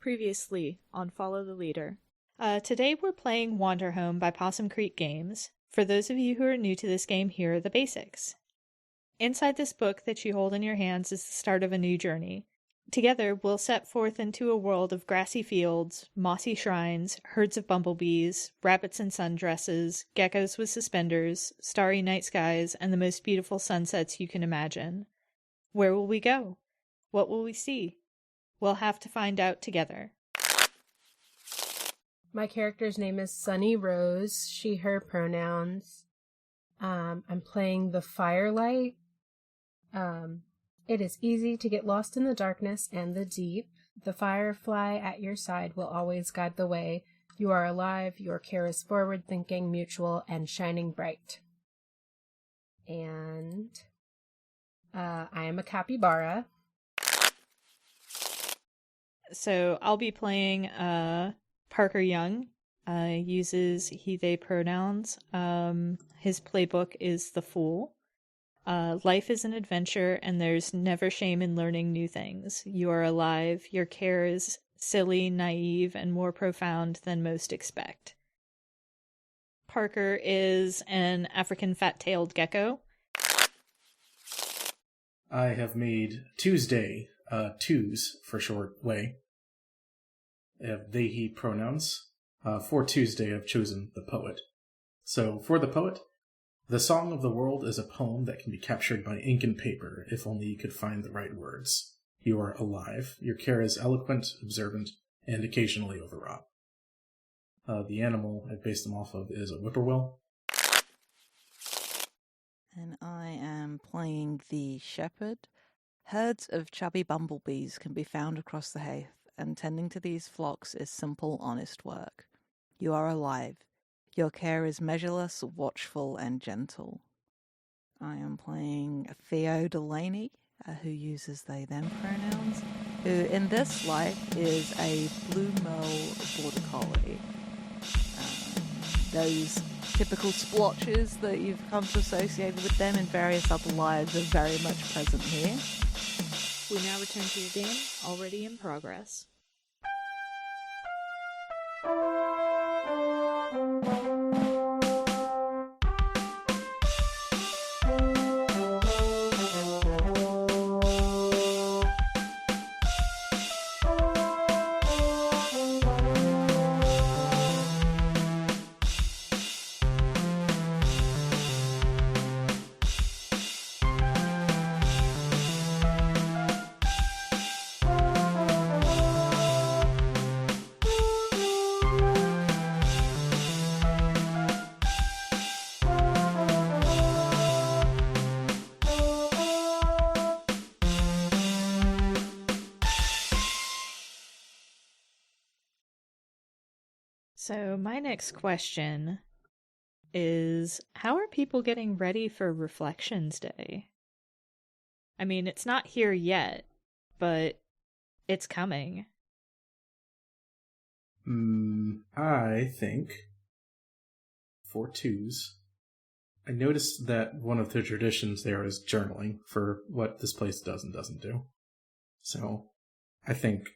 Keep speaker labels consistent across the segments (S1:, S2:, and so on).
S1: Previously on Follow the Leader. Today we're playing Wander Home by Possum Creek Games. For those of you who are new to this game, here are the basics. Inside this book that you hold in your hands is the start of a new journey. Together, we'll set forth into a world of grassy fields, mossy shrines, herds of bumblebees, rabbits in sundresses, geckos with suspenders, starry night skies, and the most beautiful sunsets you can imagine. Where will we go? What will we see? We'll have to find out together.
S2: My character's name is Sunny Rose, she, her pronouns. I'm playing the Firelight. It is easy to get lost in the darkness and the deep. The firefly at your side will always guide the way. You are alive, your care is forward-thinking, mutual, and shining bright. And I am a capybara.
S1: So I'll be playing Parker Young. Uses he, they pronouns. His playbook is The Fool. Life is an adventure, and there's never shame in learning new things. You are alive. Your care is silly, naive, and more profound than most expect. Parker is an African fat-tailed gecko.
S3: I have made Tuesday, twos for short way. I have they, he pronouns. For Tuesday, I've chosen the poet. So, for the poet, the song of the world is a poem that can be captured by ink and paper, if only you could find the right words. You are alive. Your care is eloquent, observant, and occasionally overwrought. The animal I've based them off of is a whippoorwill.
S4: And I am playing the shepherd. Herds of chubby bumblebees can be found across the heath, and tending to these flocks is simple, honest work. You are alive. Your care is measureless, watchful, and gentle. I am playing Theo Delaney, who uses they, them pronouns, who in this life is a blue merle border collie. Those typical splotches that you've come to associate with them in various other lives are very much present here.
S1: We now return to your game, already in progress. So my next question is, how are people getting ready for Reflections Day? I mean, it's not here yet, but it's coming.
S3: I think, for twos, I noticed that one of the traditions there is journaling for what this place does and doesn't do. So, I think,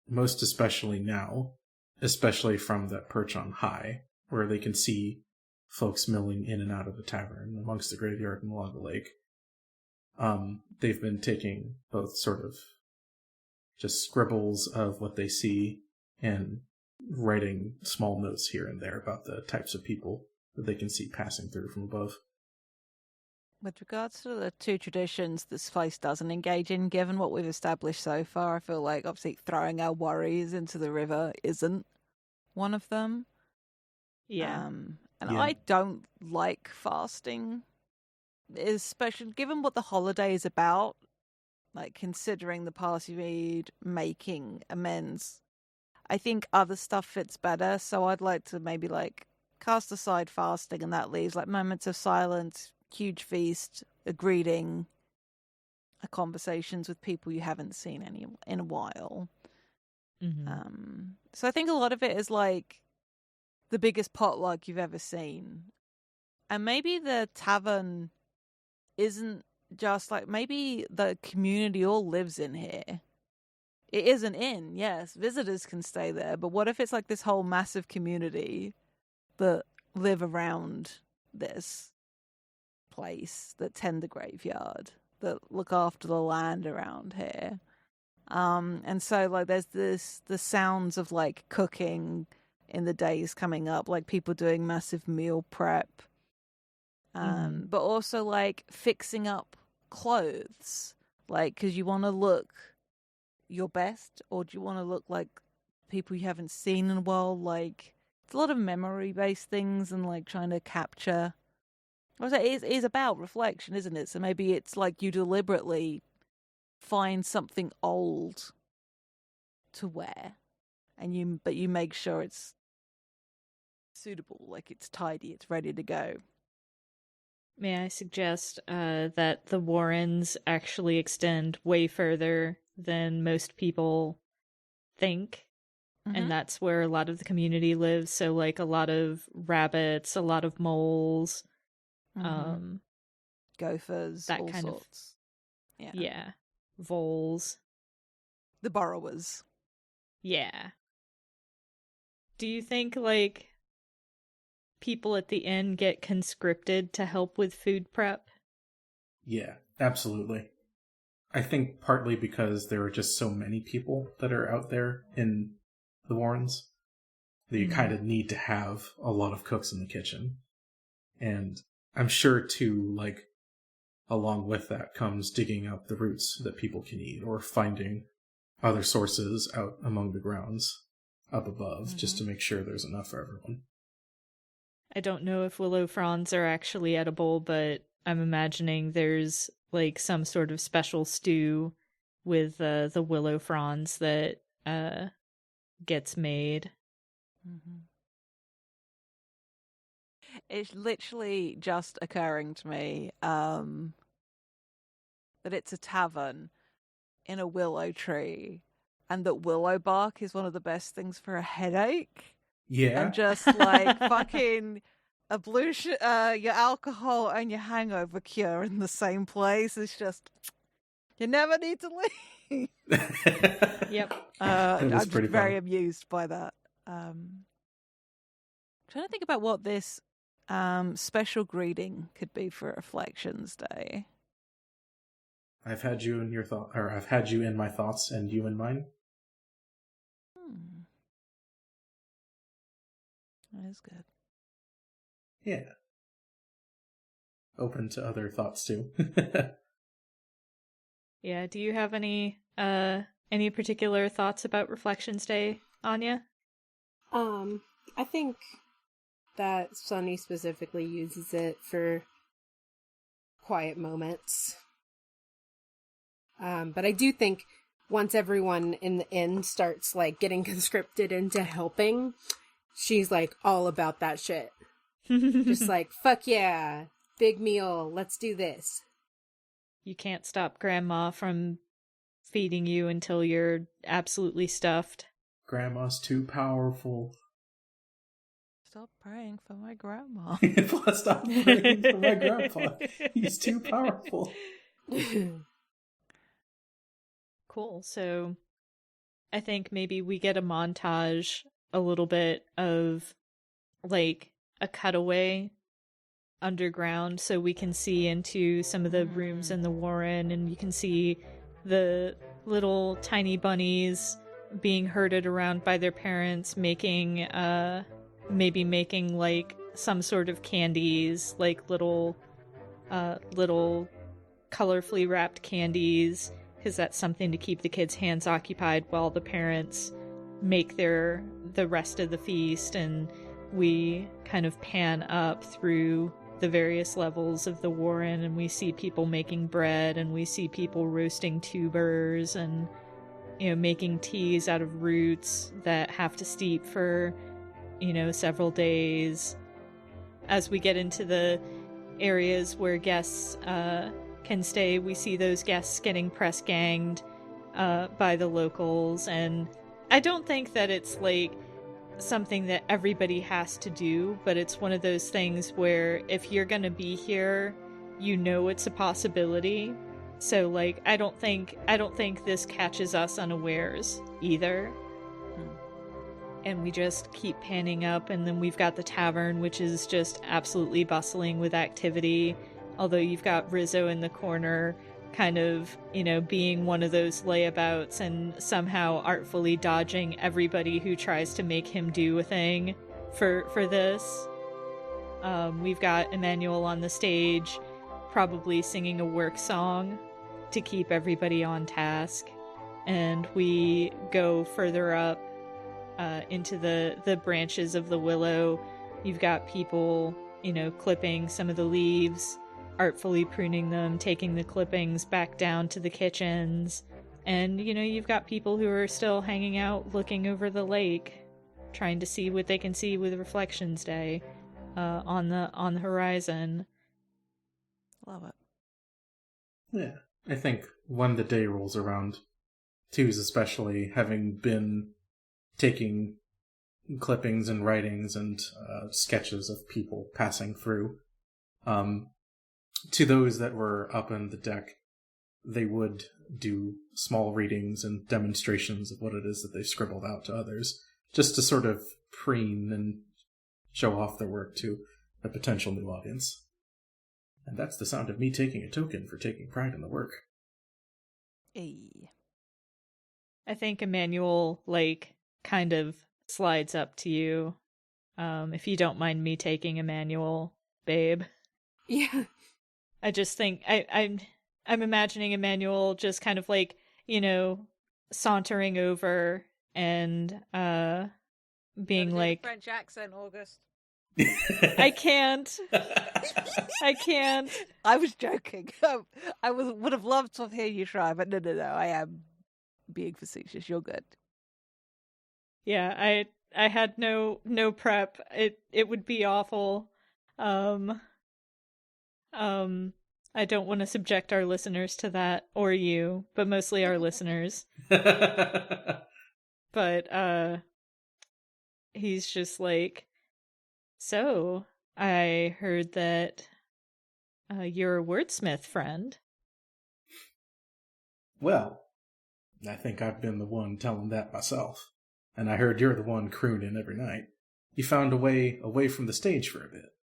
S3: most especially now, especially from that perch on high, where they can see folks milling in and out of the tavern amongst the graveyard and along the lake. They've been taking both sort of just scribbles of what they see and writing small notes here and there about the types of people that they can see passing through from above.
S4: With regards to the two traditions this place doesn't engage in, given what we've established so far, I feel like obviously throwing our worries into the river isn't one of them.
S1: Yeah.
S4: I don't like fasting, especially given what the holiday is about. Like, considering the past you've made, making amends, I think other stuff fits better. So I'd like to maybe cast aside fasting, and that leaves moments of silence, huge feast, a greeting, a conversations with people you haven't seen in a while.
S1: Mm-hmm.
S4: So I think a lot of it is the biggest potluck you've ever seen, and maybe the tavern isn't just maybe the community all lives in here. It is an inn, yes. Visitors can stay there, but what if it's like this whole massive community that live around this place, that tend the graveyard, that look after the land around here? And so like there's the sounds of like cooking in the days coming up, like people doing massive meal prep. But also like fixing up clothes, like because you want to look your best, or do you want to look like people you haven't seen in a while? Like it's a lot of memory based things and like trying to capture. It is about reflection, isn't it? So maybe it's like you deliberately find something old to wear, and you make sure it's suitable, like it's tidy, it's ready to go.
S1: May I suggest that the Warrens actually extend way further than most people think, and that's where a lot of the community lives. So, like, a lot of rabbits, a lot of moles,
S4: gophers,
S1: that
S4: all
S1: kind
S4: sorts.
S1: Yeah, voles.
S4: The borrowers.
S1: Yeah. Do you think, like, people at the inn get conscripted to help with food prep?
S3: Yeah, absolutely. I think partly because there are just so many people that are out there in the Warrens that you kind of need to have a lot of cooks in the kitchen. And I'm sure, too, like, along with that comes digging up the roots that people can eat, or finding other sources out among the grounds up above, just to make sure there's enough for everyone.
S1: I don't know if willow fronds are actually edible, but I'm imagining there's like some sort of special stew with the willow fronds that gets made.
S4: It's literally just occurring to me that it's a tavern in a willow tree, and that willow bark is one of the best things for a headache.
S3: Yeah.
S4: And just like fucking ablution, your alcohol and your hangover cure in the same place. It's just, you never need to leave.
S1: Yep.
S4: I'm just
S3: pretty
S4: very
S3: fun.
S4: amused by that. Trying to think about what this special greeting could be for Reflections Day.
S3: I've had you in I've had you in my thoughts and you in mine.
S4: That is good.
S3: Yeah. Open to other thoughts too.
S1: Yeah, do you have any particular thoughts about Reflections Day, Anya?
S2: I think that Sunny specifically uses it for quiet moments. But I do think once everyone in the inn starts like getting conscripted into helping, she's like all about that shit. Just like, fuck yeah, big meal, let's do this.
S1: You can't stop Grandma from feeding you until you're absolutely stuffed.
S3: Grandma's too powerful.
S4: Stop praying for my grandma.
S3: Stop praying for my grandpa. He's too powerful.
S1: Cool. So I think maybe we get a montage, a little bit of like a cutaway underground, so we can see into some of the rooms in the Warren, and you can see the little tiny bunnies being herded around by their parents, making maybe making like some sort of candies, like little colorfully wrapped candies, because that's something to keep the kids' hands occupied while the parents make the rest of the feast. And we kind of pan up through the various levels of the Warren, and we see people making bread, and we see people roasting tubers, and making teas out of roots that have to steep for several days. As we get into the areas where guests can stay, we see those guests getting press ganged by the locals. And I don't think that it's like something that everybody has to do, but it's one of those things where if you're gonna be here, it's a possibility. So, like, I don't think this catches us unawares either. And we just keep panning up, and then we've got the tavern, which is just absolutely bustling with activity. Although you've got Rizzo in the corner, kind of, being one of those layabouts and somehow artfully dodging everybody who tries to make him do a thing for this. We've got Emmanuel on the stage, probably singing a work song to keep everybody on task. And we go further up into the branches of the willow. You've got people, clipping some of the leaves, artfully pruning them, taking the clippings back down to the kitchens. And, you've got people who are still hanging out looking over the lake, trying to see what they can see with Reflections Day on the horizon.
S4: Love it.
S3: Yeah, I think when the day rolls around, twos especially, having been taking clippings and writings and sketches of people passing through, to those that were up on the deck, they would do small readings and demonstrations of what it is that they scribbled out to others, just to sort of preen and show off their work to a potential new audience. And that's the sound of me taking a token for taking pride in the work.
S4: Hey.
S1: I think Emmanuel, kind of slides up to you. If you don't mind me taking Emmanuel, babe.
S2: Yeah.
S1: I just think I'm imagining Emmanuel just kind of sauntering over and being like,
S5: French accent, August.
S1: I can't. I can't.
S4: I was joking. I would have loved to hear you try, but no. I am being facetious. You're good.
S1: Yeah, I had no prep. It would be awful. I don't want to subject our listeners to that, or you, but mostly our listeners. But he's just like, so I heard that you're a wordsmith, friend.
S3: Well, I think I've been the one telling that myself. And I heard you're the one crooning every night. You found a way away from the stage for a bit.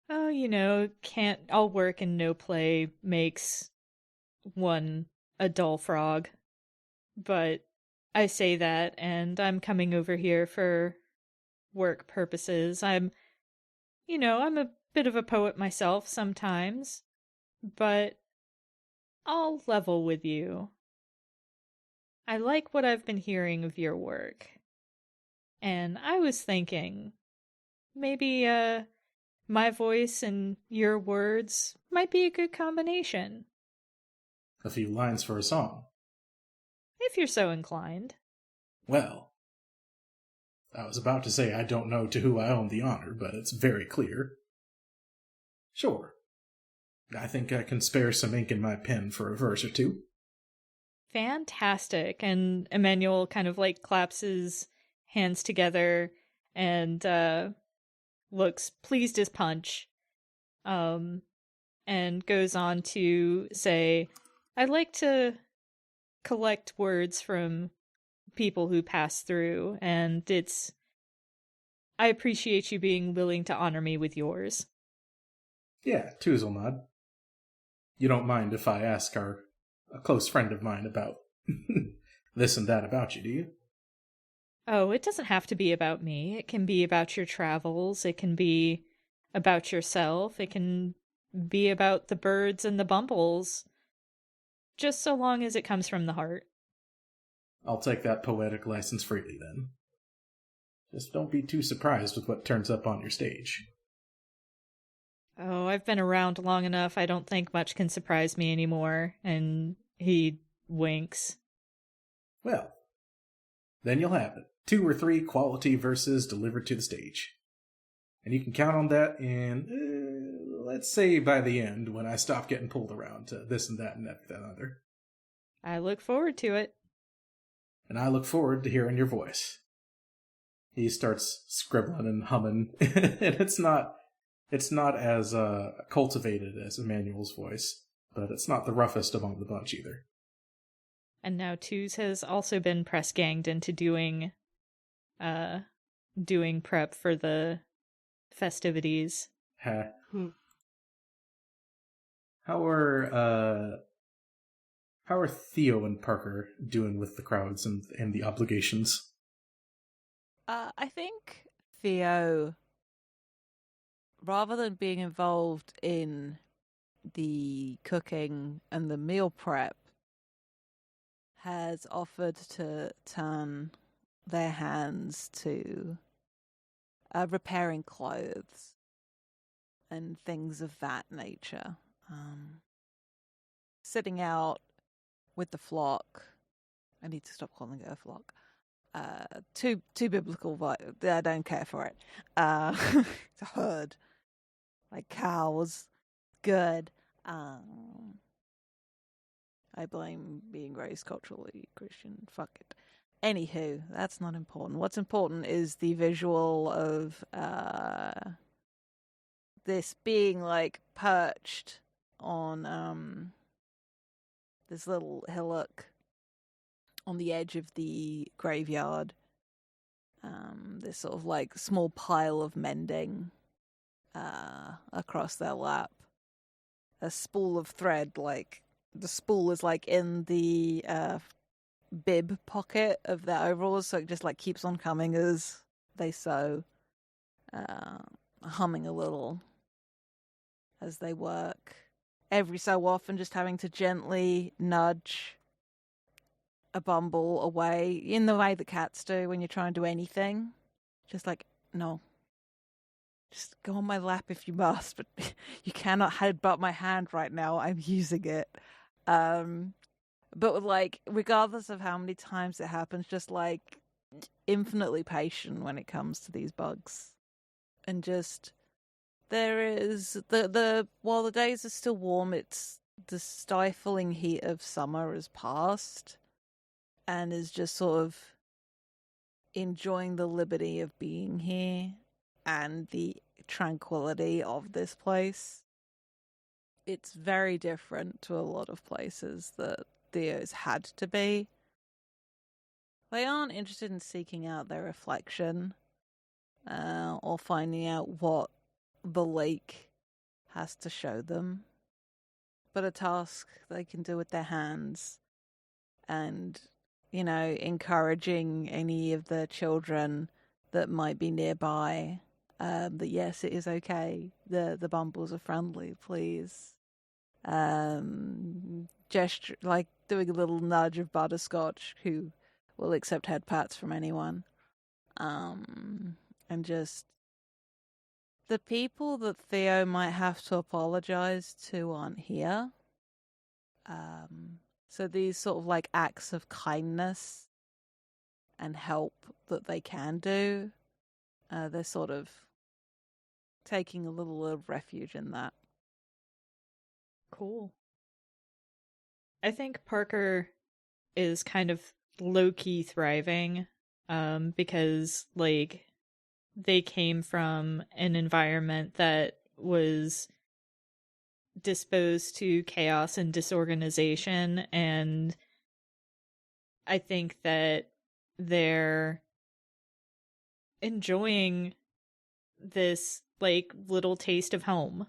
S1: Oh, can't all work and no play makes one a dull frog. But I say that, and I'm coming over here for work purposes. I'm a bit of a poet myself sometimes, but I'll level with you. I like what I've been hearing of your work. And I was thinking, maybe, my voice and your words might be a good combination.
S3: A few lines for a song.
S1: If you're so inclined.
S3: Well, I was about to say I don't know to who I owe the honor, but it's very clear. Sure. I think I can spare some ink in my pen for a verse or two.
S1: Fantastic. And Emmanuel kind of claps his hands together and looks pleased as punch. And goes on to say, I'd like to collect words from people who pass through, and I appreciate you being willing to honor me with yours.
S3: Yeah, twos will nod. You don't mind if I ask a close friend of mine about this and that about you, do you?
S1: Oh, it doesn't have to be about me. It can be about your travels. It can be about yourself. It can be about the birds and the bumbles. Just so long as it comes from the heart.
S3: I'll take that poetic license freely, then. Just don't be too surprised with what turns up on your stage.
S1: Oh, I've been around long enough. I don't think much can surprise me anymore. And he winks.
S3: Well, then you'll have it. 2 or 3 quality verses delivered to the stage. And you can count on that in, let's say by the end, when I stop getting pulled around to this and that and that other.
S1: I look forward to it.
S3: And I look forward to hearing your voice. He starts scribbling and humming, and it's not as cultivated as Emmanuel's voice. but it's not the roughest among the bunch either.
S1: And now Twos has also been press ganged into doing prep for the festivities.
S3: Ha.
S2: Hmm.
S3: How are Theo and Parker doing with the crowds and the obligations?
S4: I think Theo, rather than being involved in the cooking and the meal prep, has offered to turn their hands to repairing clothes and things of that nature. Sitting out with the flock. I need to stop calling it a flock. Too biblical, but I don't care for it. It's a herd, like cows. Good. I blame being raised culturally Christian. Fuck it. Anywho, that's not important. What's important is the visual of this being like perched on this little hillock on the edge of the graveyard. This sort of like small pile of mending across their lap. A spool of thread, like the spool is like in the bib pocket of their overalls, so it just like keeps on coming as they sew, humming a little as they work. Every so often, just having to gently nudge a bumble away in the way that cats do when you're trying to do anything. Just like, no. Just go on my lap if you must, but you cannot headbutt my hand right now. I'm using it. But like, regardless of how many times it happens, just like infinitely patient when it comes to these bugs. And just, there is while the days are still warm, it's the stifling heat of summer has passed. And is just sort of enjoying the liberty of being here and the tranquility of this place. It's very different to a lot of places that Theo's had to be. They aren't interested in seeking out their reflection or finding out what the lake has to show them, but a task they can do with their hands and, you know, encouraging any of the children that might be nearby that yes, it is okay. The bumbles are friendly, please. Gesture, like doing a little nudge of Butterscotch, who will accept head pats from anyone. And just the people that Theo might have to apologize to aren't here. So these sort of like acts of kindness and help that they can do, they're sort of taking a little of refuge in that.
S1: Cool. I think Parker is kind of low-key thriving, because, like, they came from an environment that was disposed to chaos and disorganization, and I think that they're enjoying this, like, little taste of home.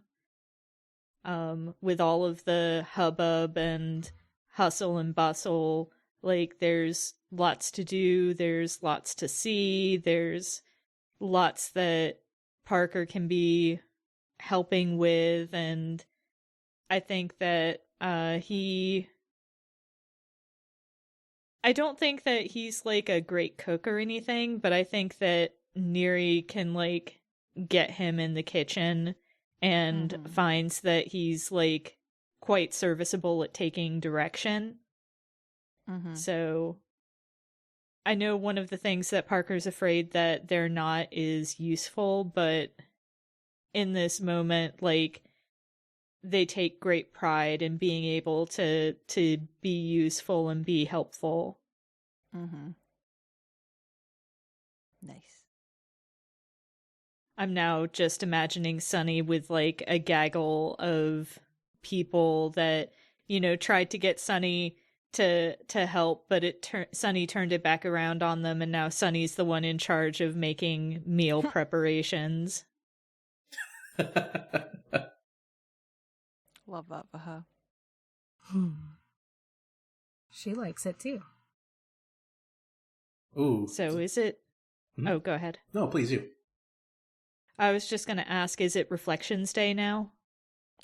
S1: With all of the hubbub and hustle and bustle, like, there's lots to do, there's lots to see, there's lots that Parker can be helping with, and I think that I don't think that he's like a great cook or anything, but I think that Neri can like get him in the kitchen and finds that he's like quite serviceable at taking direction. So I know one of the things that Parker's afraid that they're not is useful, but in this moment, like, they take great pride in being able to be useful and be helpful.
S4: Nice.
S1: I'm now just imagining Sunny with like a gaggle of people that, tried to get Sunny to help, but Sunny turned it back around on them, and now Sunny's the one in charge of making meal preparations.
S4: Love that for her.
S2: She likes it too.
S3: Ooh.
S1: So is it... Oh, go ahead.
S3: No, please, you.
S1: I was just going to ask, is it Reflections Day now?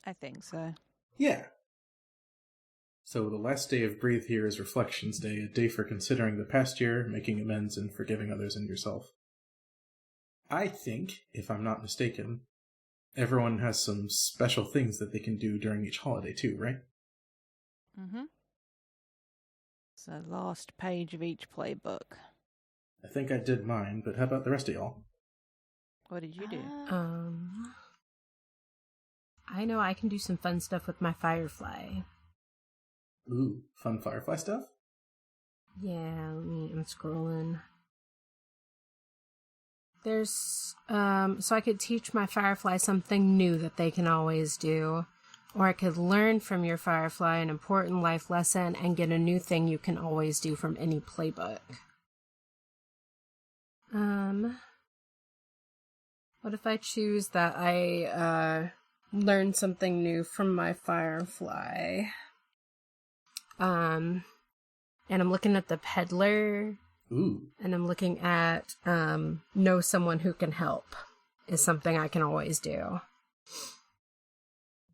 S4: I think so.
S3: Yeah. So the last day of Breathe here is Reflections Day, a day for considering the past year, making amends, and forgiving others and yourself. I think, if I'm not mistaken, everyone has some special things that they can do during each holiday too, right?
S4: Mm-hmm. It's the last page of each playbook.
S3: I think I did mine, but how about the rest of y'all?
S4: What did you do?
S2: I know I can do some fun stuff with my Firefly.
S3: Ooh, fun Firefly stuff?
S2: Yeah, I'm scrolling. There's, so I could teach my Firefly something new that they can always do. Or I could learn from your Firefly an important life lesson and get a new thing you can always do from any playbook. What if I choose that I, learn something new from my Firefly? And I'm looking at the peddler.
S3: Ooh.
S2: And I'm looking at, know someone who can help is something I can always do.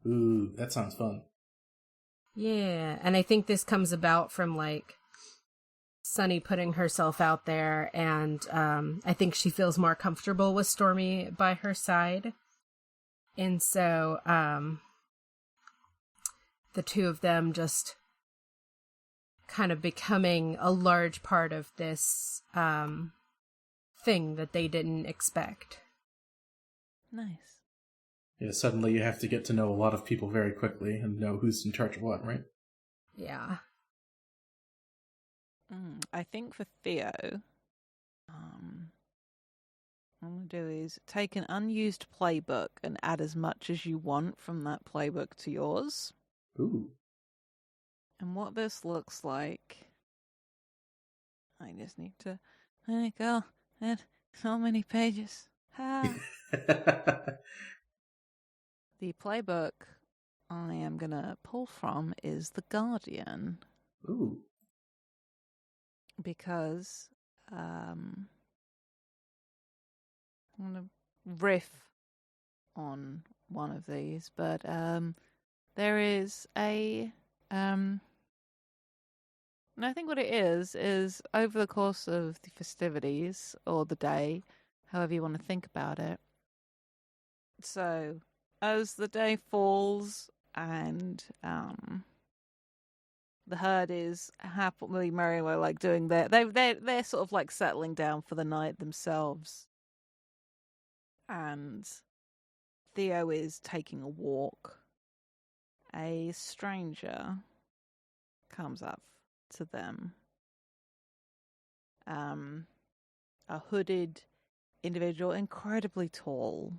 S3: Ooh, that sounds fun.
S2: Yeah, and I think this comes about from, like, Sunny putting herself out there, and I think she feels more comfortable with Stormy by her side. And so, the two of them just kind of becoming a large part of this thing that they didn't expect.
S4: Nice.
S3: Yeah, suddenly you have to get to know a lot of people very quickly and know who's in charge of what, right?
S2: Yeah.
S4: I think for Theo, what I'm going to do is take an unused playbook and add as much as you want from that playbook to yours.
S3: Ooh.
S4: And what this looks like, I just need to, there you go, and so many pages. The playbook I am going to pull from is The Guardian.
S3: Ooh.
S4: Because I'm going to riff on one of these, but there is a and I think what it is over the course of the festivities or the day, however you want to think about it. So as the day falls and the herd is happily merry, like doing they're sort of like settling down for the night themselves, and Theo is taking a walk. A stranger comes up to them. A hooded individual, incredibly tall,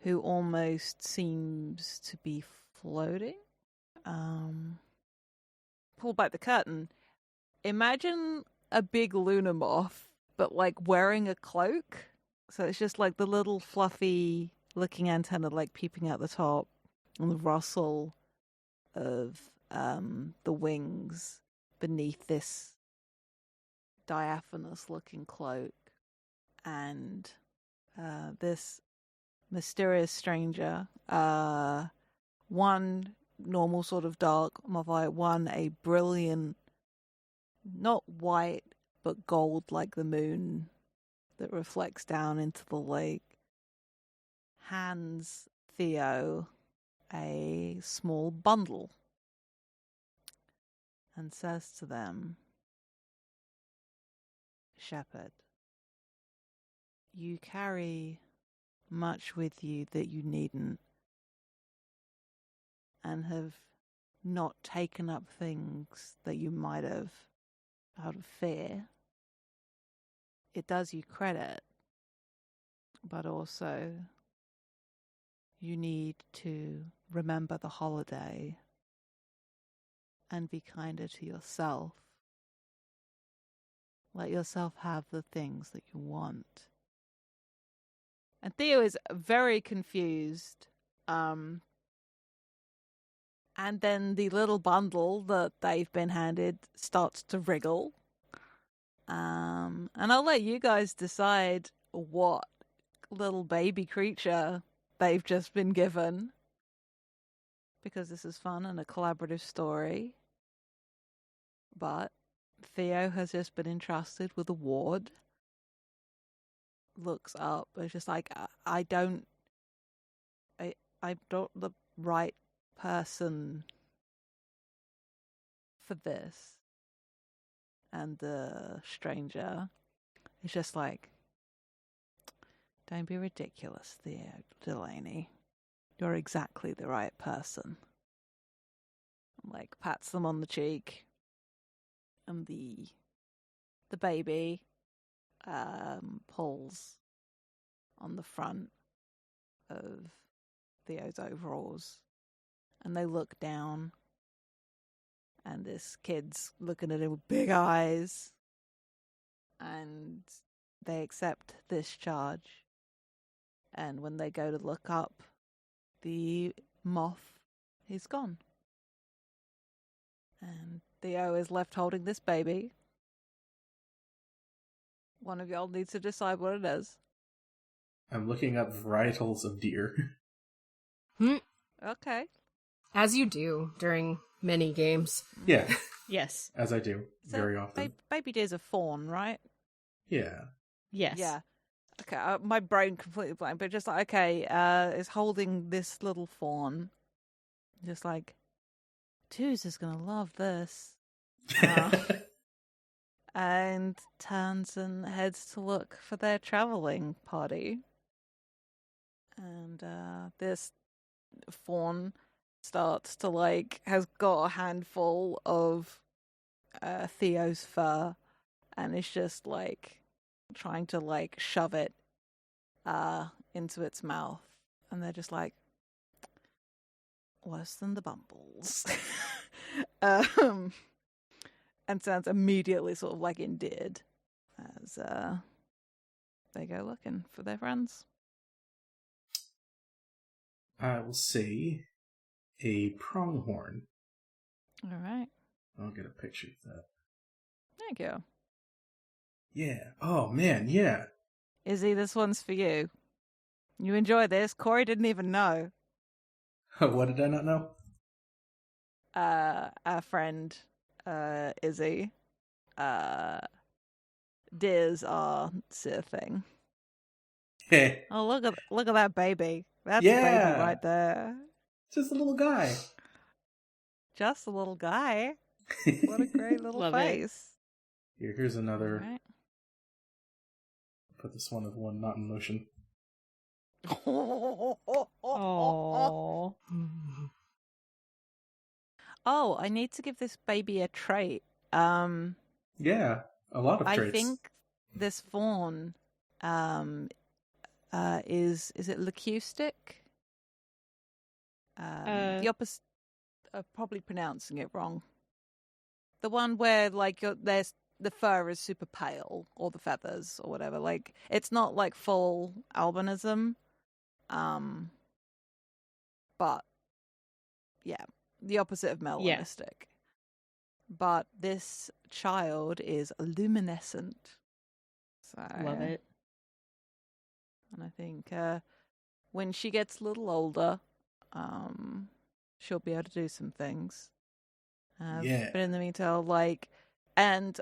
S4: who almost seems to be floating. Pull back the curtain. Imagine a big Luna moth, but like wearing a cloak. So it's just like the little fluffy looking antenna like peeping out the top, and the rustle of the wings beneath this diaphanous looking cloak. And this mysterious stranger, one normal sort of dark mothite, one a brilliant, not white but gold like the moon that reflects down into the lake, hands Theo a small bundle and says to them, "Shepherd, you carry much with you that you needn't, and have not taken up things that you might have out of fear. It does you credit, but also you need to remember the holiday and be kinder to yourself. Let yourself have the things that you want. And Theo is very confused. And then the little bundle that they've been handed starts to wriggle. And I'll let you guys decide what little baby creature they've just been given, because this is fun and a collaborative story. But Theo has just been entrusted with a ward. Looks up, it's just like, I'm not the right person for this. And the stranger is just like, don't be ridiculous, Theo Delaney. You're exactly the right person. Like, pats them on the cheek. And the baby pulls on the front of Theo's overalls. And they look down. And this kid's looking at him with big eyes. And they accept this charge. And when they go to look up, the moth is gone. And Theo is left holding this baby. One of y'all needs to decide what it is.
S3: I'm looking up varietals of deer.
S4: Okay.
S2: As you do during many games.
S3: Yeah,
S1: Yes.
S3: as I do very often.
S4: Baby deer's a fawn, right?
S3: Yeah.
S1: Yes.
S4: Yeah. Okay, my brain completely blank, but just like, okay, is holding this little fawn. Just like, Twos is gonna love this. And turns and heads to look for their traveling party. And this fawn starts to has got a handful of Theo's fur and is just trying to shove it into its mouth. And they're just like, worse than the bumbles. And sounds immediately sort of endeared as they go looking for their friends.
S3: I will say a pronghorn.
S4: All right.
S3: I'll get a picture of that.
S4: Thank you.
S3: Yeah. Oh, man, yeah.
S4: Izzy, this one's for you. You enjoy this. Corey didn't even know.
S3: What did I not know?
S4: Our friend, Izzy, deers are a thing.
S3: Hey.
S4: Oh, look at that baby. That's a
S3: Yeah.
S4: baby right there.
S3: Just a little guy.
S4: Just a little guy. What a great little
S1: Love it.
S4: face.
S3: Here's another.
S4: All right.
S3: Put this one as one not in motion.
S1: Oh.
S4: Oh, I need to give this baby a trait.
S3: Yeah, a lot of traits.
S4: I think this fawn is it leucistic? The opposite. Probably pronouncing it wrong. The one where there's the fur is super pale, or the feathers, or whatever. It's not full albinism. But yeah, the opposite of melanistic. Yeah. But this child is luminescent. So
S1: Love it.
S4: And I think when she gets a little older, she'll be able to do some things.
S3: Yeah.
S4: But in the meantime, and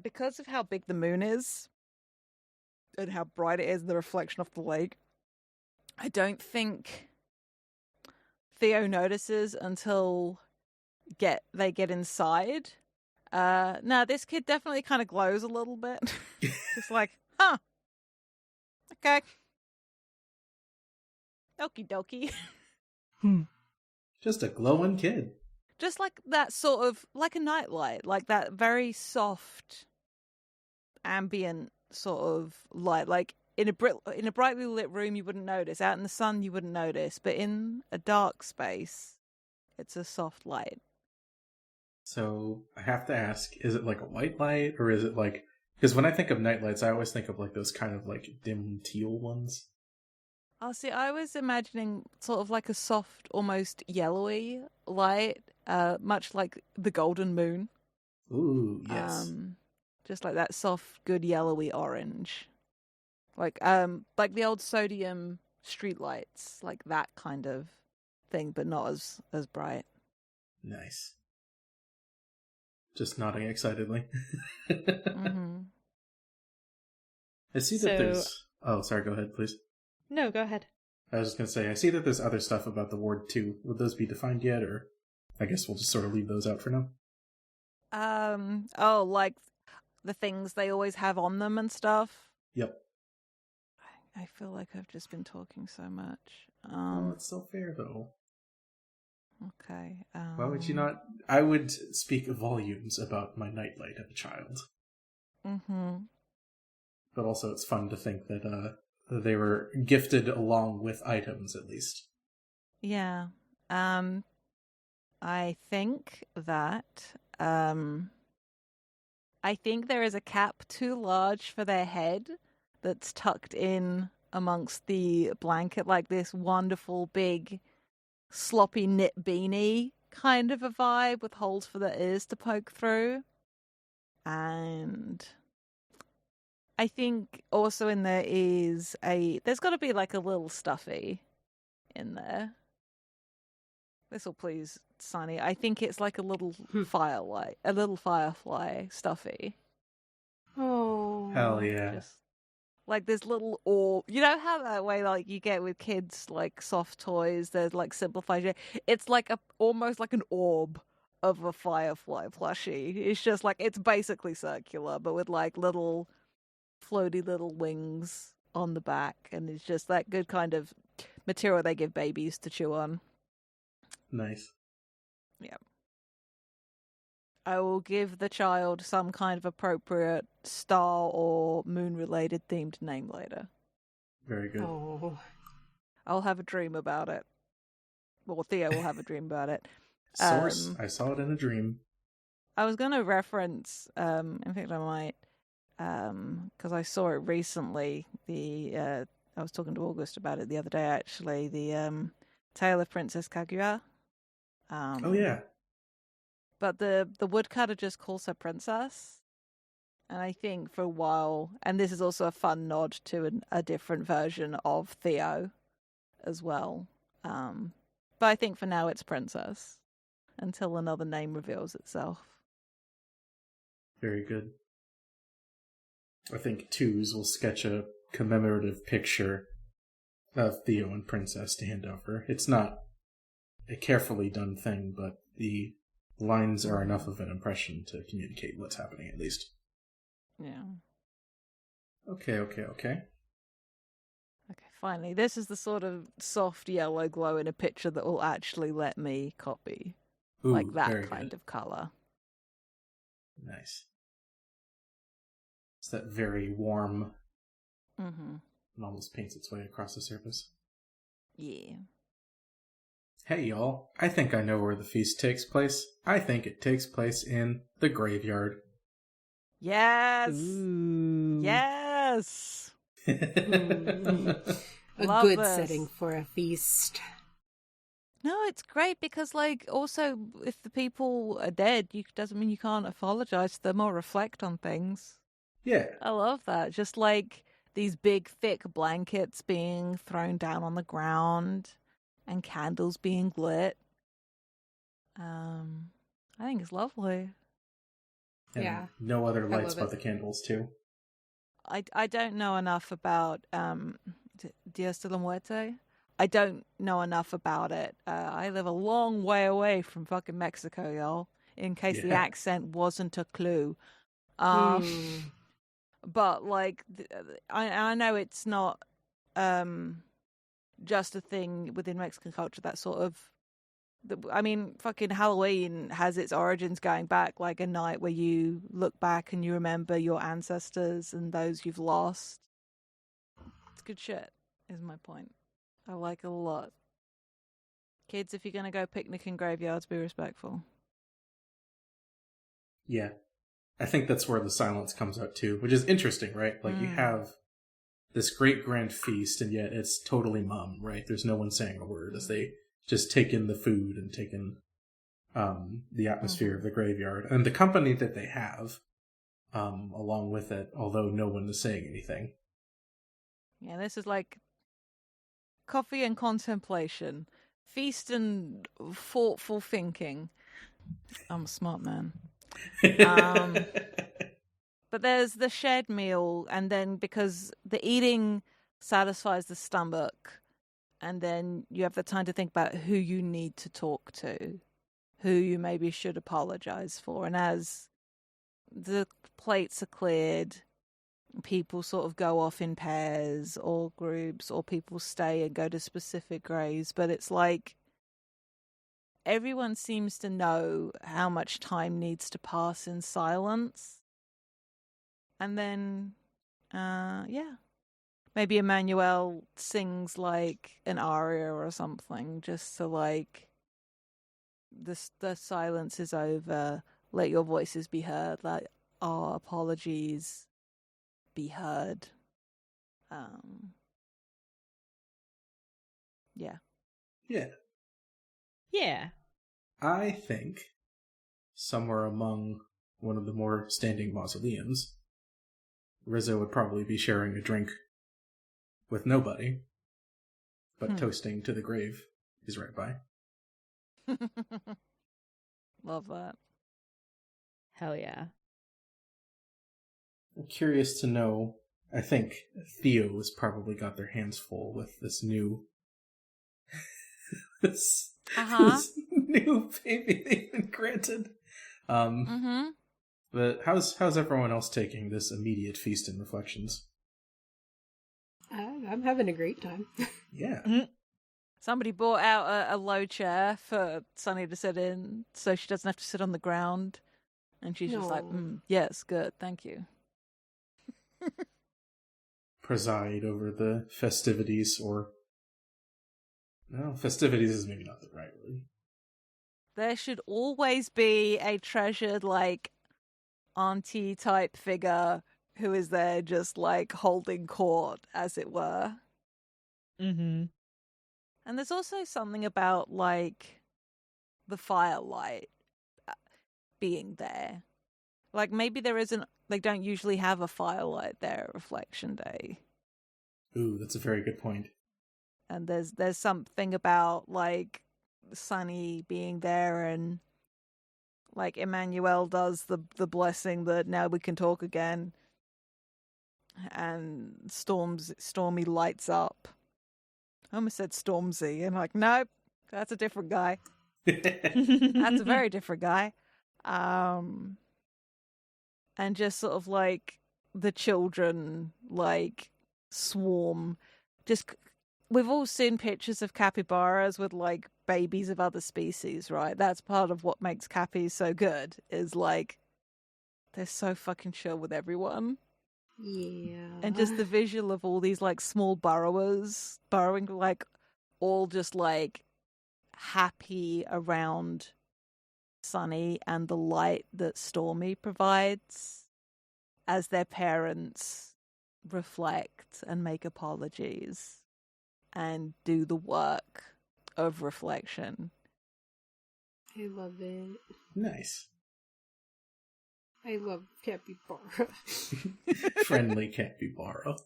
S4: because of how big the moon is and how bright it is, the reflection off the lake, I don't think Theo notices until they get inside. No, this kid definitely kind of glows a little bit. Just huh. Okay. Okie dokie.
S3: Just a glowing kid.
S4: Just that sort of, a nightlight, that very soft, ambient sort of light. in a brightly lit room, you wouldn't notice. Out in the sun, you wouldn't notice. But in a dark space, it's a soft light.
S3: So I have to ask, is it like a white light, or is it like... Because when I think of night lights, I always think of like those kind of like dim teal ones.
S4: Oh, see, I was imagining sort of like a soft, almost yellowy light, much like the golden moon.
S3: Ooh, yes.
S4: Just like that soft, good yellowy orange. Like the old sodium street lights, like that kind of thing, but not as bright.
S3: Nice. Just nodding excitedly.
S4: Mm-hmm.
S3: I see that there's... Oh, sorry, go ahead, please.
S1: No, go ahead.
S3: I was just going to say, I see that there's other stuff about the ward, too. Would those be defined yet, or... I guess we'll just sort of leave those out for now.
S4: Like the things they always have on them and stuff?
S3: Yep.
S4: I feel like I've just been talking so much.
S3: Oh, it's so fair, though.
S4: Okay.
S3: Why would you not... I would speak volumes about my nightlight as a child.
S4: Mm-hmm.
S3: But also it's fun to think that they were gifted along with items, at least.
S4: Yeah. I think that... I think there is a cap too large for their head that's tucked in amongst the blanket, like this wonderful big sloppy knit beanie kind of a vibe with holes for the ears to poke through. And I think also in there is there's got to be like a little stuffy in there. This will please Sunny. I think it's like a little a little firefly stuffy.
S2: Oh.
S3: Hell yeah.
S4: Just like this little orb. You know how that way like you get with kids like soft toys, there's like simplified shape. It's like almost like an orb of a firefly plushie. It's just like it's basically circular, but with like little floaty little wings on the back, and it's just that good kind of material they give babies to chew on.
S3: Nice.
S4: Yeah. I will give the child some kind of appropriate star or moon-related themed name later.
S3: Very good.
S2: Oh.
S4: I'll have a dream about it. Well, Theo will have a dream about it.
S3: Source, I saw it in a dream.
S4: I was going to reference, in fact I might, because I saw it recently, I was talking to August about it the other day actually, the Tale of Princess Kaguya.
S3: Oh yeah.
S4: But the woodcutter just calls her princess. And I think for a while, and this is also a fun nod to a different version of Theo as well. But I think for now it's princess until another name reveals itself.
S3: Very good. I think twos will sketch a commemorative picture of Theo and Princess to hand over. It's not a carefully done thing, but the lines are enough of an impression to communicate what's happening, at least.
S4: Yeah.
S3: Okay.
S4: Okay, finally. This is the sort of soft yellow glow in a picture that will actually let me copy.
S3: Ooh,
S4: like that
S3: very
S4: kind
S3: good.
S4: of colour.
S3: Nice. It's that very warm, and almost paints its way across the surface.
S4: Yeah.
S3: Hey y'all, I think I know where the feast takes place. I think it takes place in the graveyard.
S4: Yes!
S2: Ooh.
S4: Yes!
S2: A
S4: Love
S2: good
S4: this.
S2: setting for a feast.
S4: No, it's great because, like, also, if the people are dead, doesn't mean you can't apologize to them or reflect on things.
S3: Yeah.
S4: I love that. Just like these big, thick blankets being thrown down on the ground and candles being lit. I think it's lovely.
S3: And
S2: Yeah.
S3: no other
S2: I
S3: lights
S2: love
S3: but
S2: it.
S3: the candles, too.
S4: I don't know enough about Dios de la Muerte. I don't know enough about it. I live a long way away from fucking Mexico, y'all. In case the
S3: Yeah.
S4: accent wasn't a clue. But like, I know it's not just a thing within Mexican culture. That sort of, I mean, fucking Halloween has its origins going back like a night where you look back and you remember your ancestors and those you've lost. good shit, is my point. I like it a lot. Kids, if you're going to go picnic in graveyards, be respectful.
S3: Yeah. I think that's where the silence comes out too, which is interesting, right? Like, you have this great grand feast, and yet it's totally mum, right? There's no one saying a word as they just take in the food and take in the atmosphere of the graveyard and the company that they have along with it, although no one is saying anything.
S4: Yeah, this is like coffee and contemplation, feast and thoughtful thinking. I'm a smart man. But there's the shared meal, and then because the eating satisfies the stomach, and then you have the time to think about who you need to talk to, who you maybe should apologize for. And as the plates are cleared, people sort of go off in pairs or groups, or people stay and go to specific graves. But it's like everyone seems to know how much time needs to pass in silence. And then, maybe Emmanuel sings like an aria or something, just to like, the silence is over. Let your voices be heard. Let our apologies be heard. Yeah.
S3: Yeah.
S1: Yeah.
S3: I think somewhere among one of the more standing mausoleums, Rizzo would probably be sharing a drink with nobody, but toasting to the grave is right by.
S4: Love that.
S1: Hell yeah.
S3: I'm curious to know, I think Theo has probably got their hands full with this new this new baby they've been granted. But how's everyone else taking this immediate feast and reflections?
S2: I'm having a great time.
S3: Yeah.
S4: Somebody brought out a low chair for Sunny to sit in, so she doesn't have to sit on the ground. And she's just like, yes, good, thank you.
S3: Preside over the festivities, or... No, festivities is maybe not the right word.
S4: There should always be a treasured, like, auntie type figure who is there just, like, holding court, as it were.
S1: Mm-hmm.
S4: And there's also something about, like, the firelight being there. Like, maybe they don't usually have a firelight there at Reflection Day.
S3: Ooh, that's a very good point.
S4: And there's something about, like, Sunny being there, and, like, Emmanuel does the blessing that now we can talk again. And Stormy lights up. I almost said Stormzy, and like, nope, that's a different guy. That's a very different guy. And just sort of like the children like swarm. Just we've all seen pictures of capybaras with like babies of other species, right? That's part of what makes cappies so good, is like they're so fucking chill with everyone.
S2: Yeah.
S4: And just the visual of all these like small burrowing, like all just like happy around Sunny and the light that Stormy provides as their parents reflect and make apologies and do the work of reflection.
S2: I love it.
S3: Nice.
S2: I love capybara.
S3: Friendly capybara.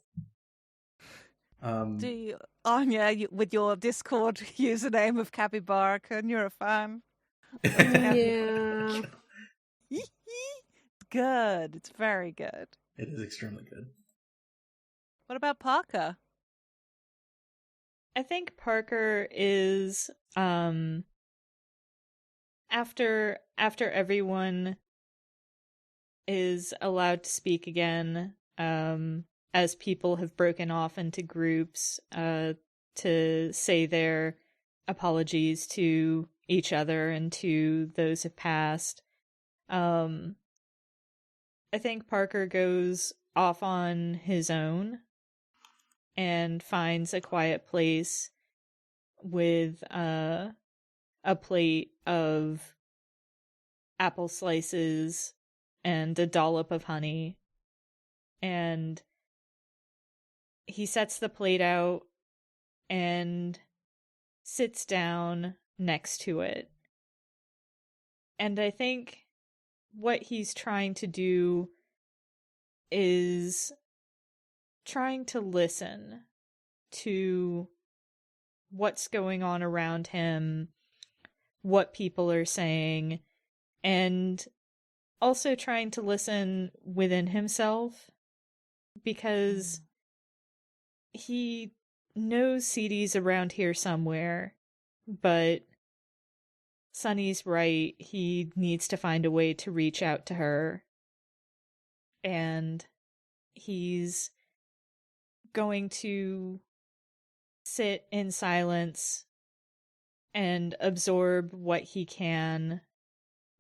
S4: Do you, Anya, with your Discord username of Capybara, you're a fan?
S2: Yeah.
S4: It's good. It's very good.
S3: It is extremely good.
S4: What about Parker?
S1: I think Parker is after everyone is allowed to speak again, as people have broken off into groups to say their apologies to each other and to those who've passed. I think Parker goes off on his own and finds a quiet place with a plate of apple slices and a dollop of honey. And he sets the plate out and sits down next to it. And I think what he's trying to do is trying to listen to what's going on around him, what people are saying, and also trying to listen within himself, because he knows Cece's around here somewhere, but Sunny's right. He needs to find a way to reach out to her, and he's going to sit in silence and absorb what he can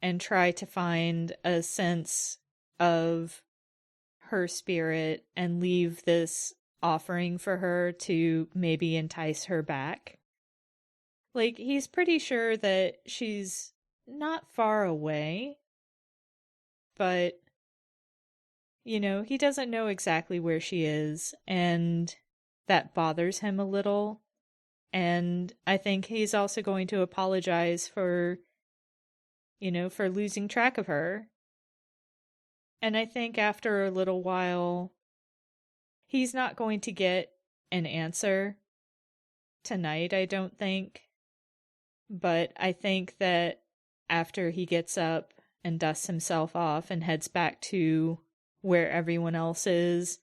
S1: and try to find a sense of her spirit and leave this offering for her to maybe entice her back. Like, he's pretty sure that she's not far away, but, you know, he doesn't know exactly where she is, and that bothers him a little. And I think he's also going to apologize for, you know, for losing track of her. And I think after a little while, he's not going to get an answer tonight, I don't think. But I think that after he gets up and dusts himself off and heads back to where everyone else is,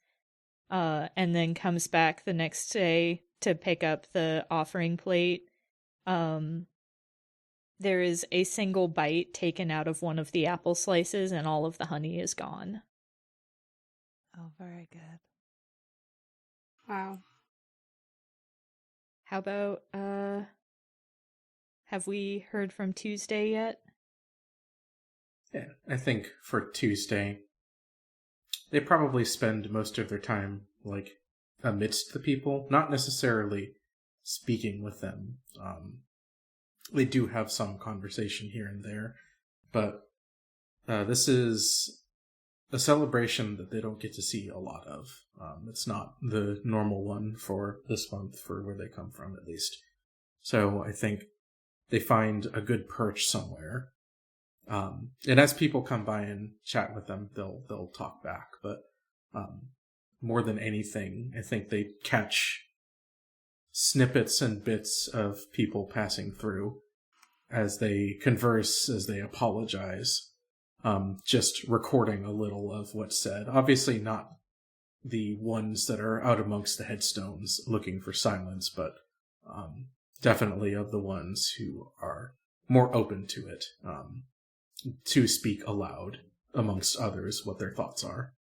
S1: and then comes back the next day to pick up the offering plate, there is a single bite taken out of one of the apple slices and all of the honey is gone.
S4: Oh, very good.
S2: Wow.
S1: How about, have we heard from Tuesday yet?
S3: Yeah, I think for Tuesday, they probably spend most of their time, like, amidst the people, not necessarily speaking with them. They do have some conversation here and there, but this is a celebration that they don't get to see a lot of. It's not the normal one for this month, for where they come from, at least. So I think they find a good perch somewhere. And as people come by and chat with them, they'll talk back. But more than anything, I think they catch snippets and bits of people passing through as they converse, as they apologize, just recording a little of what's said. Obviously not the ones that are out amongst the headstones looking for silence, but definitely of the ones who are more open to it, to speak aloud amongst others what their thoughts are,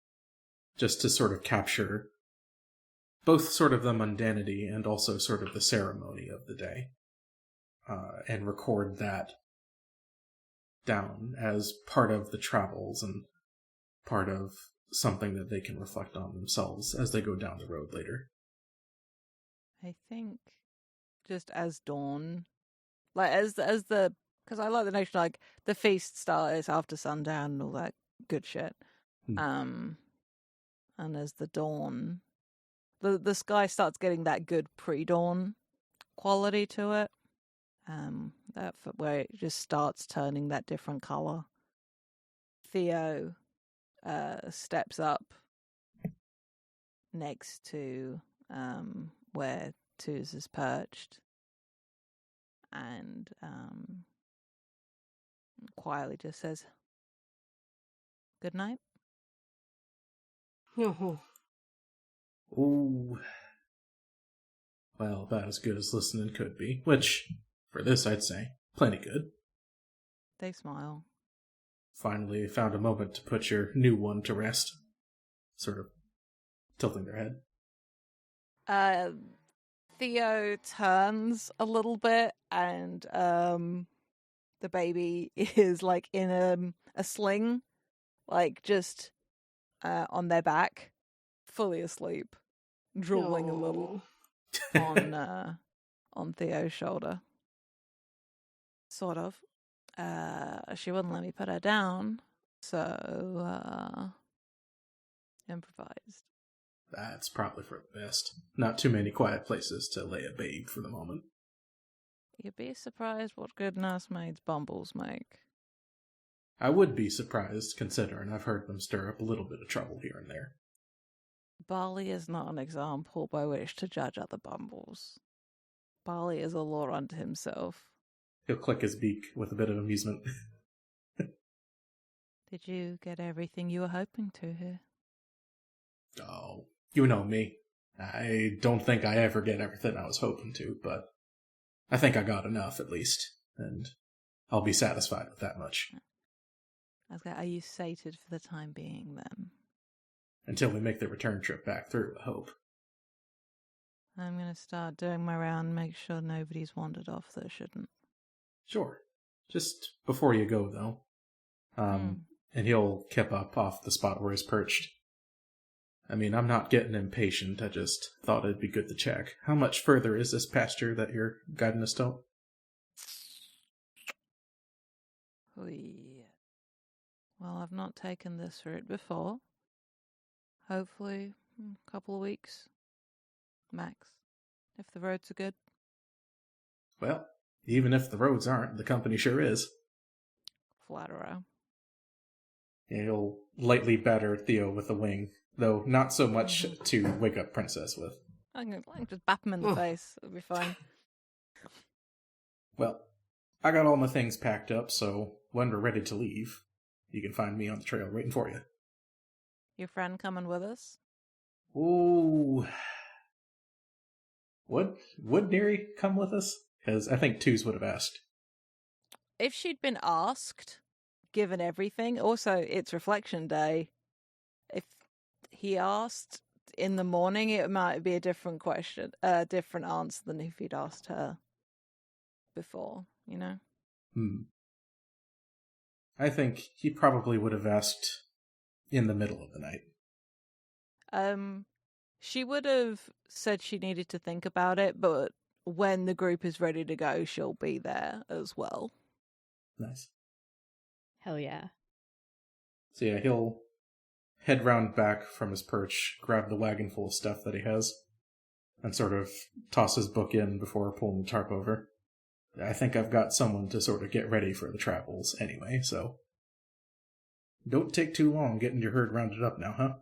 S3: just to sort of capture both sort of the mundanity and also sort of the ceremony of the day, and record that down as part of the travels and part of something that they can reflect on themselves as they go down the road later.
S4: I think just as dawn, like as the, because I like the notion like the feast starts after sundown and all that good shit. And as the dawn, the sky starts getting that good pre-dawn quality to it. That where it just starts turning that different color. Theo steps up next to where Tuz is perched and quietly just says, "Good night."
S2: Oh.
S3: Ooh. Well, about as good as listening could be, which, for this, I'd say, plenty good.
S4: They smile.
S3: Finally found a moment to put your new one to rest. Sort of tilting their head.
S4: Theo turns a little bit and the baby is like in a sling, like just on their back, fully asleep. drooling a little on Theo's shoulder. Sort of. She wouldn't let me put her down, so improvised.
S3: That's probably for the best. Not too many quiet places to lay a babe for the moment.
S4: You'd be surprised what good nursemaids bumbles make.
S3: I would be surprised, considering I've heard them stir up a little bit of trouble here and there.
S4: Barley is not an example by which to judge other bumbles. Barley is a law unto himself.
S3: He'll click his beak with a bit of amusement.
S4: Did you get everything you were hoping to here?
S3: Oh, you know me. I don't think I ever get everything I was hoping to, but I think I got enough, at least, and I'll be satisfied with that much.
S4: Okay, are you sated for the time being, then?
S3: Until we make the return trip back through, I hope.
S4: I'm going to start doing my round and make sure nobody's wandered off that shouldn't.
S3: Sure. Just before you go, though. And he'll kip up off the spot where he's perched. I mean, I'm not getting impatient, I just thought it'd be good to check. How much further is this pasture that you're guiding us to?
S4: Well, I've not taken this route before. Hopefully, a couple of weeks. Max. If the roads are good.
S3: Well, even if the roads aren't, the company sure is.
S4: Flatterer.
S3: And he'll lightly batter Theo with a wing, though not so much to wake up Princess with.
S4: I can just bap him in the face. It'll be fine.
S3: Well, I got all my things packed up, so when we're ready to leave, you can find me on the trail waiting for you.
S4: Your friend coming with us?
S3: Ooh. Would Neri come with us? Because I think Twos would have asked.
S4: If she'd been asked, given everything, also it's reflection day. If he asked in the morning, it might be a different question, a different answer than if he'd asked her before, you know?
S3: I think he probably would have asked in the middle of the night.
S4: She would have said she needed to think about it, but when the group is ready to go, she'll be there as well.
S3: Nice.
S1: Hell yeah.
S3: So yeah, he'll head round back from his perch, grab the wagon full of stuff that he has, and sort of toss his book in before pulling the tarp over. I think I've got someone to sort of get ready for the travels anyway, so don't take too long getting your herd rounded up now, huh?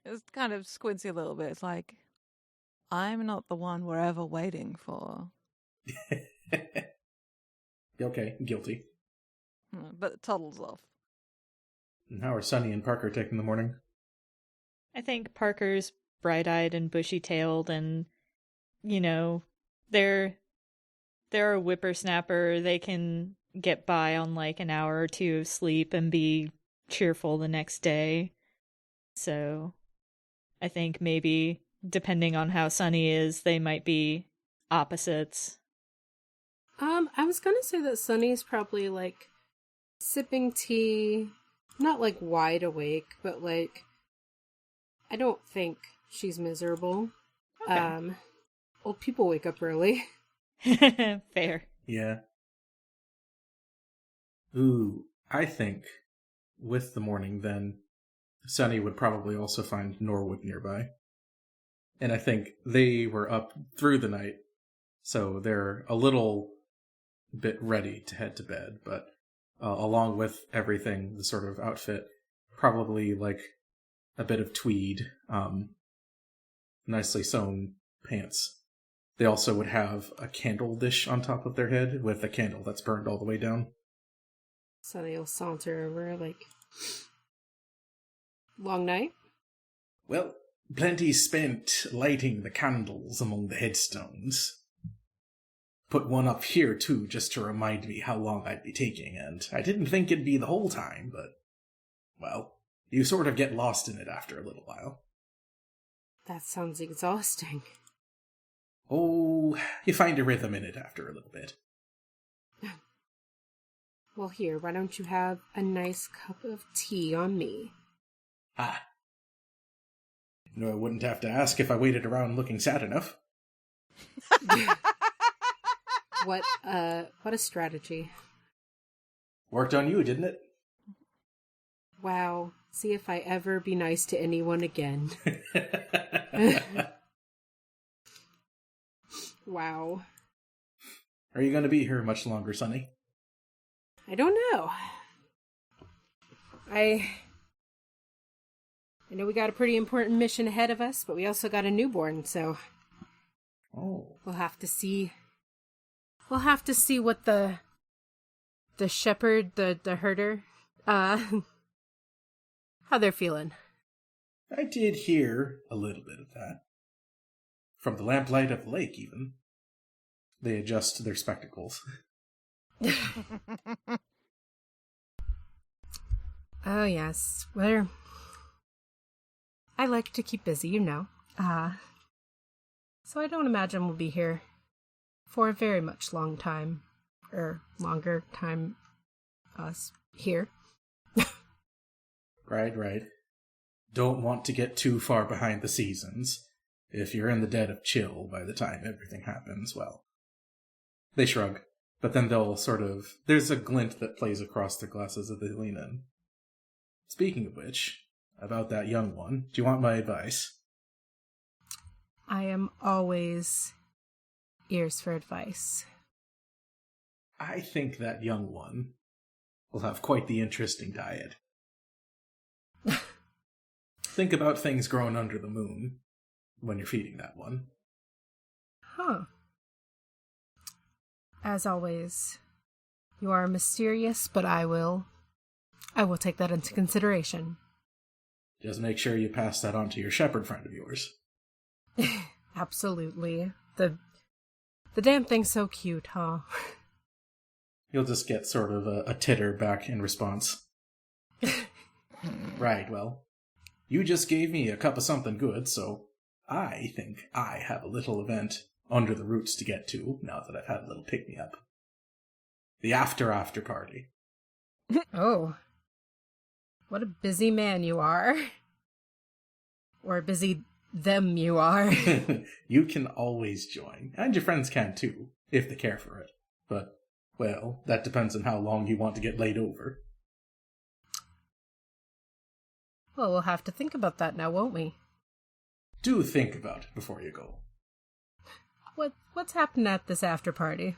S4: It's kind of squinty a little bit. It's like, I'm not the one we're ever waiting for.
S3: Okay, guilty.
S4: But it toddles off.
S3: And how are Sunny and Parker taking the morning?
S1: I think Parker's bright-eyed and bushy-tailed and, you know, they're a whippersnapper. They can get by on like an hour or two of sleep and be cheerful the next day. So I think maybe, depending on how Sunny is, they might be opposites.
S2: I was gonna say that Sunny's probably like sipping tea, not like wide awake, but like I don't think she's miserable.
S1: Okay.
S2: Old people wake up early.
S1: Fair.
S3: Yeah. Ooh, I think with the morning then, Sunny would probably also find Norwood nearby. And I think they were up through the night, so they're a little bit ready to head to bed, but along with everything, the sort of outfit, probably like a bit of tweed, nicely sewn pants. They also would have a candle dish on top of their head with a candle that's burned all the way down.
S2: Sunny will saunter over like, long night?
S3: Well, plenty spent lighting the candles among the headstones. Put one up here, too, just to remind me how long I'd be taking, and I didn't think it'd be the whole time, but, well, you sort of get lost in it after a little while.
S2: That sounds exhausting.
S3: Oh, you find a rhythm in it after a little bit.
S2: Well, here, why don't you have a nice cup of tea on me?
S3: Ah. You know, I wouldn't have to ask if I waited around looking sad enough.
S2: What a strategy.
S3: Worked on you, didn't it?
S2: Wow. See if I ever be nice to anyone again. Wow.
S3: Are you going to be here much longer, Sonny?
S2: I don't know. I know we got a pretty important mission ahead of us, but we also got a newborn, so we'll have to see. We'll have to see what the shepherd, the herder, how they're feeling.
S3: I did hear a little bit of that. From the lamplight of the lake, even. They adjust their spectacles.
S2: Oh, yes. Well, I like to keep busy, you know. So I don't imagine we'll be here for a very much long time. Or longer time us here.
S3: Right. Don't want to get too far behind the seasons. If you're in the dead of chill by the time everything happens, well. They shrug, but then they'll there's a glint that plays across their glasses as they lean in. Speaking of which, about that young one, do you want my advice?
S2: I am always ears for advice.
S3: I think that young one will have quite the interesting diet. Think about things growing under the moon when you're feeding that one.
S2: Huh. As always, you are mysterious, but I will take that into consideration.
S3: Just make sure you pass that on to your shepherd friend of yours.
S2: Absolutely. The damn thing's so cute, huh?
S3: You'll just get sort of a titter back in response. Right, well, you just gave me a cup of something good, so I think I have a little event under the roots to get to, now that I've had a little pick-me-up. The after party.
S2: Oh. What a busy man you are. Or busy them you are.
S3: You can always join, and your friends can too, if they care for it. But, well, that depends on how long you want to get laid over.
S2: Well, we'll have to think about that now, won't we?
S3: Do think about it before you go.
S2: What's happened at this after party?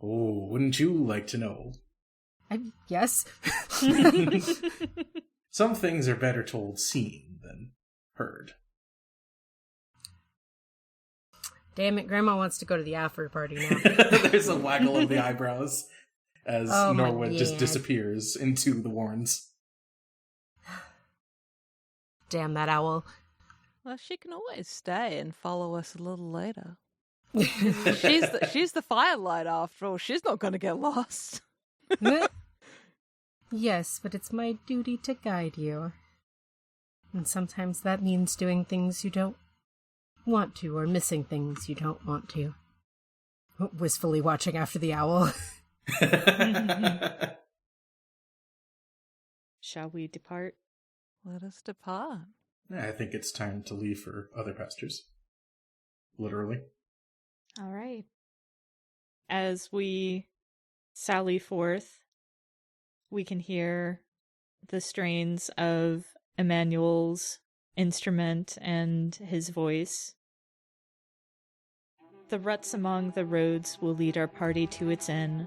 S3: Oh, wouldn't you like to know?
S2: Yes.
S3: Some things are better told seen than heard.
S2: Damn it, Grandma wants to go to the after party now.
S3: There's a waggle of the eyebrows as Norwood just disappears into the Warrens.
S2: Damn that owl.
S4: Well, she can always stay and follow us a little later. She's the firelight after all. She's not going to get lost.
S2: Yes, but it's my duty to guide you. And sometimes that means doing things you don't want to, or missing things you don't want to. Wistfully watching after the owl.
S1: Shall we depart?
S4: Let us depart.
S3: I think it's time to leave for other pastures. Literally.
S1: All right. As we sally forth, we can hear the strains of Emmanuel's instrument and his voice. The ruts among the roads will lead our party to its end.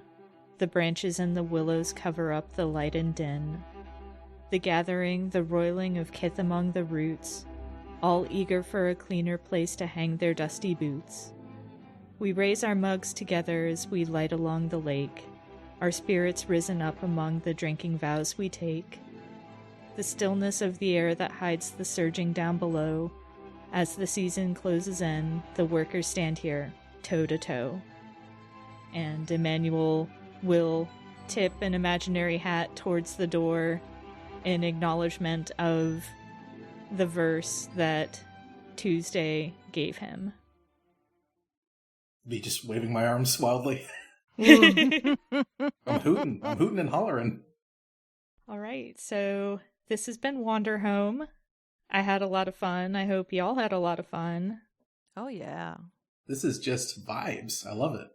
S1: The branches and the willows cover up the light and din. The gathering, the roiling of kith among the roots, all eager for a cleaner place to hang their dusty boots. We raise our mugs together as we light along the lake, our spirits risen up among the drinking vows we take. The stillness of the air that hides the surging down below. As the season closes in, the workers stand here, toe to toe. And Emmanuel will tip an imaginary hat towards the door in acknowledgement of the verse that Tuesday gave him.
S3: Me just waving my arms wildly. I'm hooting and hollering.
S1: All right, so this has been Wander Home. I had a lot of fun. I hope y'all had a lot of fun.
S4: Oh, yeah.
S3: This is just vibes. I love it.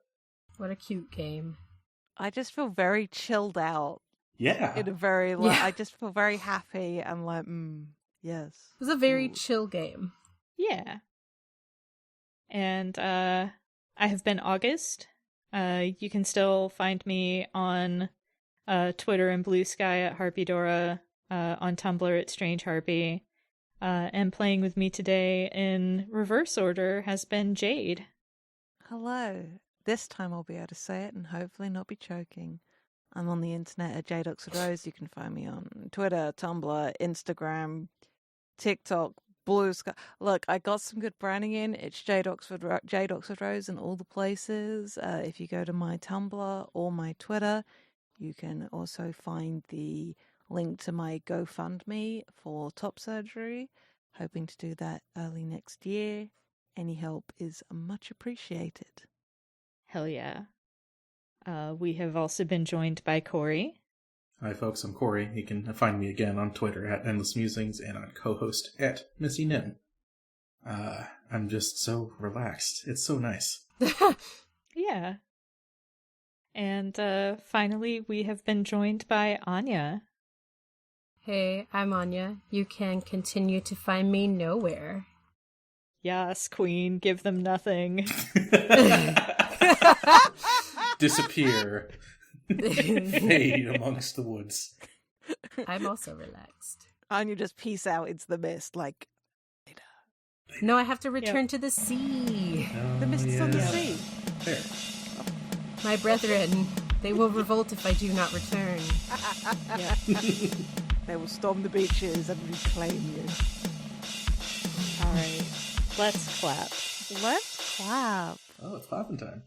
S2: What a cute game.
S4: I just feel very chilled out.
S3: Yeah.
S4: In a very,
S2: Yeah.
S4: I just feel very happy. I'm like, yes.
S2: It was a very
S4: Ooh.
S2: chill game.
S1: Yeah. And I have been August. You can still find me on Twitter and Blue Sky at Harpydora, on Tumblr at Strange Harpy. And playing with me today in reverse order has been Jade.
S4: Hello. This time I'll be able to say it and hopefully not be choking. I'm on the internet at Jade Oxford Rose. You can find me on Twitter, Tumblr, Instagram, TikTok, Blue Sky. Look, I got some good branding in. It's Jade Oxford Rose in all the places. If you go to my Tumblr or my Twitter, you can also find the link to my GoFundMe for top surgery. Hoping to do that early next year. Any help is much appreciated.
S1: Hell yeah. We have also been joined by Corey.
S3: Hi, folks. I'm Corey. You can find me again on Twitter at Endless Musings and on co-host at Missy Nim. I'm just so relaxed. It's so nice.
S1: Yeah. And finally, we have been joined by Annya.
S2: Hey, I'm Annya. You can continue to find me nowhere.
S1: Yes, queen, give them nothing.
S3: Disappear. Fade amongst the woods.
S2: I'm also relaxed.
S4: And you just peace out into the mist, like,
S2: No, I have to return to the sea.
S4: the mist is on the
S3: yeah.
S4: sea.
S3: Fair.
S2: My brethren, they will revolt if I do not return.
S4: They will storm the beaches and reclaim you.
S1: All right, let's clap.
S4: Let's clap.
S3: Oh, it's clapping time.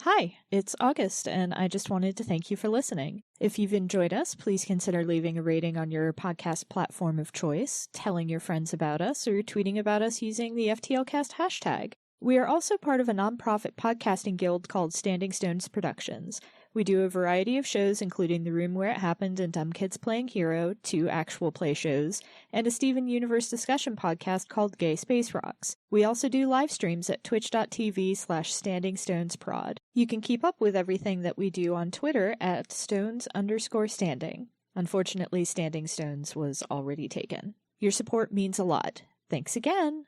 S1: Hi, it's August, and I just wanted to thank you for listening. If you've enjoyed us, please consider leaving a rating on your podcast platform of choice, telling your friends about us, or tweeting about us using the FTLcast hashtag. We are also part of a nonprofit podcasting guild called Standing Stones Productions. We do a variety of shows, including The Room Where It Happened and Dumb Kids Playing Hero, 2 actual play shows, and a Steven Universe discussion podcast called Gay Space Rocks. We also do live streams at twitch.tv/StandingStonesProd. You can keep up with everything that we do on Twitter at Stones_Standing. Unfortunately, Standing Stones was already taken. Your support means a lot. Thanks again!